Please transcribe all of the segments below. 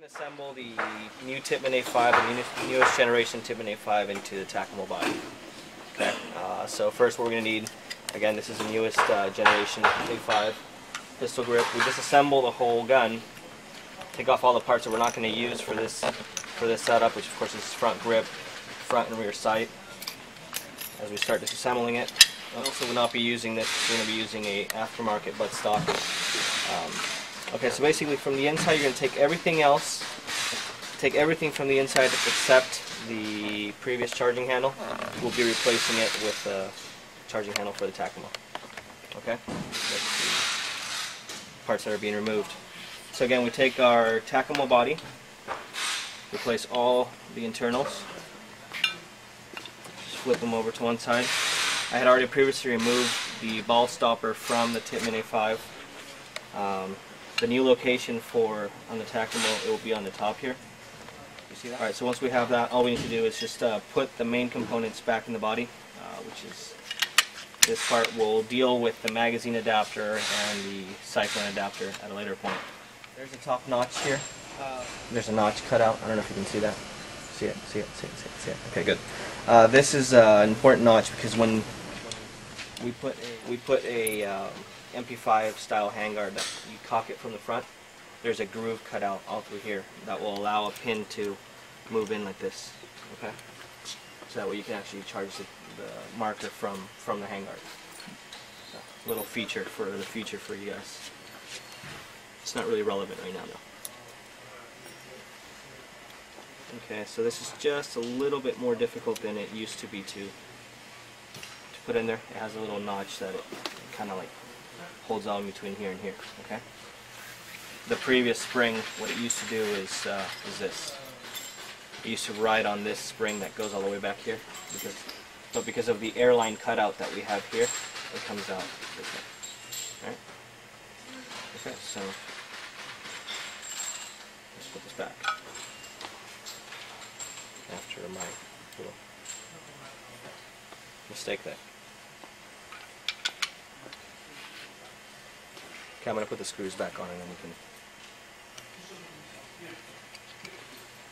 assemble the new Tippmann A-5, the newest generation Tippmann A-5 into the Tacamo body. Okay. So first what we're going to need, again this is the newest generation A-5 pistol grip. We disassemble the whole gun, take off all the parts that we're not going to use for this setup, which of course is front grip, front and rear sight. As we start disassembling it, also we'll not be using this, we're going to be using a aftermarket buttstock. Okay, so basically from the inside you're going to take everything else, take everything from the inside except the previous charging handle. We'll be replacing it with the charging handle for the Tacamo. Okay? That's the parts that are being removed. So again, we take our Tacamo body, replace all the internals, just flip them over to one side. I had already previously removed the ball stopper from the Tippmann A-5. The new location on the Tacamo, it will be on the top here. You see that? Alright, so once we have that, all we need to do is just put the main components back in the body, which is this part. Will deal with the magazine adapter and the cyclone adapter at a later point. There's a top notch here. There's a notch cut out. I don't know if you can see that. See it, see it, see it, see it, see it. Okay, good. This is an important notch because when we put a MP5 style handguard that you cock it from the front, there's a groove cut out all through here that will allow a pin to move in like this. Okay, so that way you can actually charge the marker from the handguard. So, little feature for the future for you guys. It's not really relevant right now though. Okay, so this is just a little bit more difficult than it used to be to put in there. It has a little notch that it kind of like holds on between here and here. Okay. The previous spring, what it used to do is this. It used to ride on this spring that goes all the way back here, but because of the airline cutout that we have here, it comes out this way. All right. Okay, so let's put this back. After my little mistake there. Okay, I'm going to put the screws back on and then we can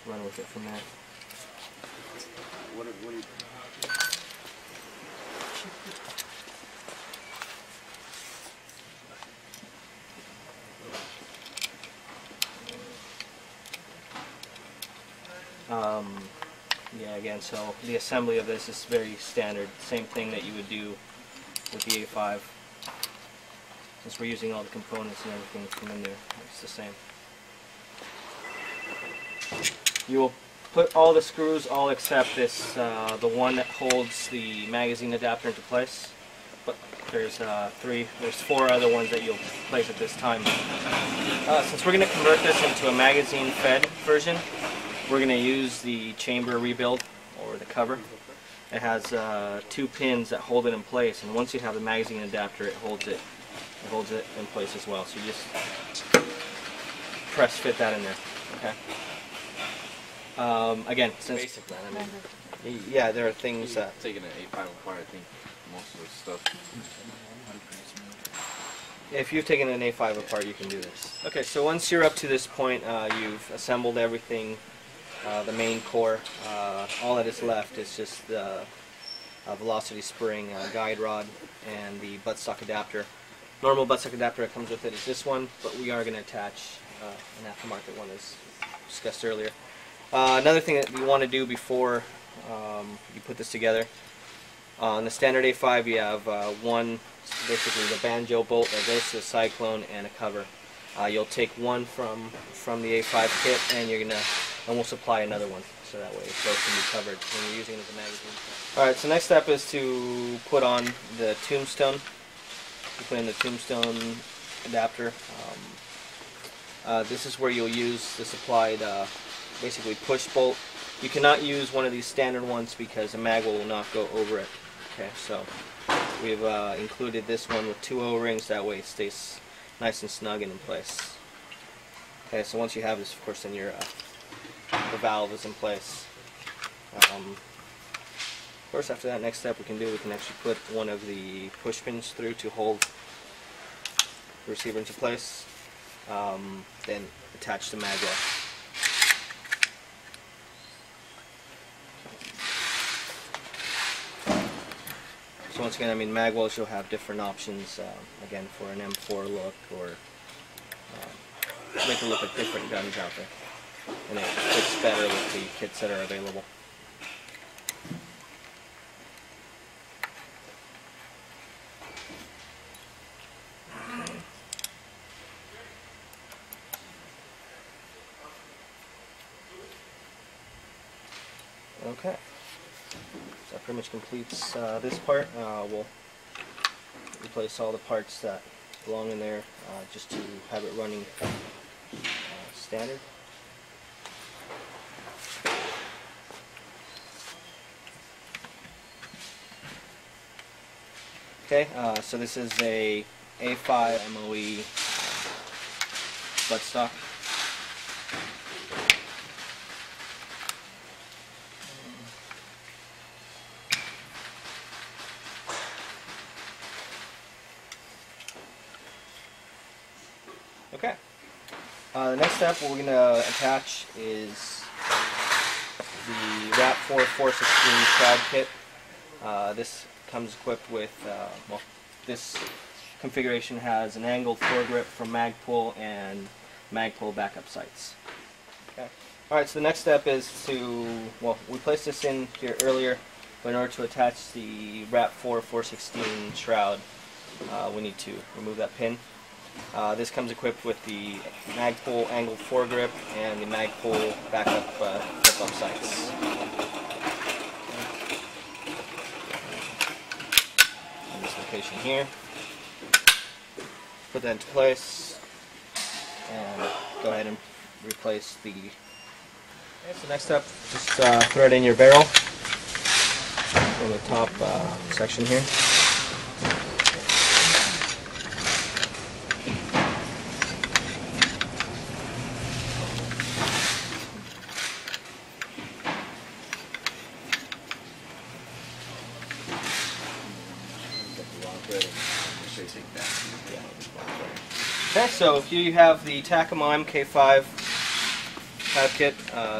run with it from there. What are you yeah, again, so the assembly of this is very standard. Same thing that you would do with the A-5. Since we're using all the components and everything from in there, it's the same. You will put all the screws, all except this, the one that holds the magazine adapter into place. But there's four other ones that you'll place at this time. Since we're going to convert this into a magazine-fed version, we're going to use the chamber rebuild, or the cover. It has 2 pins that hold it in place, and once you have the magazine adapter, it holds it in place as well. So you just press fit that in there. Okay. Again, since basic, man. I mean, yeah, there are things that taking an A-5 apart. I think most of the stuff. If you've taken an A-5 apart, you can do this. Okay, so once you're up to this point, you've assembled everything, the main core. All that is left is just the velocity spring guide rod and the buttstock adapter. Normal buttstock adapter that comes with it is this one, but we are going to attach an aftermarket one as discussed earlier. Another thing that you want to do before you put this together, on the standard A-5 you have one, basically the banjo bolt that goes to the cyclone and a cover. You'll take one from the A-5 kit and you're going to almost apply another one, so that way it both can be covered when you're using it as a magazine. Alright, so next step is to put on the tombstone. You put in the tombstone adapter. This is where you'll use the supplied basically push bolt. You cannot use one of these standard ones because the mag will not go over it. Okay, so we've included this one with 2 O-rings, that way it stays nice and snug and in place. Okay, so once you have this, of course, then the valve is in place. Of course, after that, next step we can actually put one of the push pins through to hold the receiver into place, then attach the mag well. once again, I mean, magwells, you'll have different options, again, for an M4 look, or make it look like different guns out there. And it fits better with the kits that are available. Okay, so that pretty much completes this part. We'll replace all the parts that belong in there just to have it running standard. Okay, so this is a A-5 MOE buttstock. Okay. The next step what we're going to attach is the RAP4 416 shroud kit. This comes equipped with, well, this configuration has an angled foregrip from Magpul and Magpul backup sights. Okay. Alright, so the next step is to, well, we placed this in here earlier, but in order to attach the RAP4 416 shroud, we need to remove that pin. This comes equipped with the Magpul angled foregrip and the Magpul backup flip-up sights. In this location here. Put that into place and go ahead and replace the... Okay, so next up, just throw it in your barrel in the top section here. Okay, so here you have the Tacamo MK5 pipe kit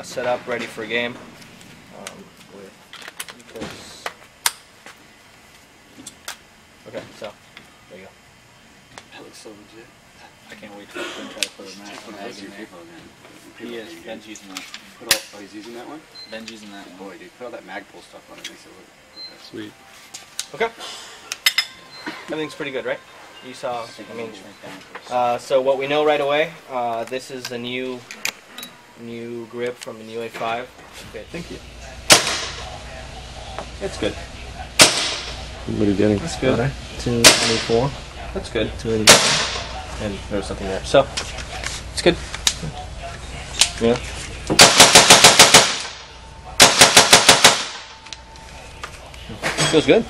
set up, ready for a game. Okay, so there you go. That looks so legit. I can't wait to try to put a mag in there. He is. Ben's using that. Oh, he's using that one? Ben's using that one. Boy, dude, put all that Magpul stuff on it. Makes it look sweet. Okay. Everything's pretty good, right? You saw, I mean, so what we know right away, this is a new grip from the new A-5. Okay, thank you. It's good. What are you getting? That's good. 294. That's good. 284. And there's something there. So, it's good. Yeah. Feels good.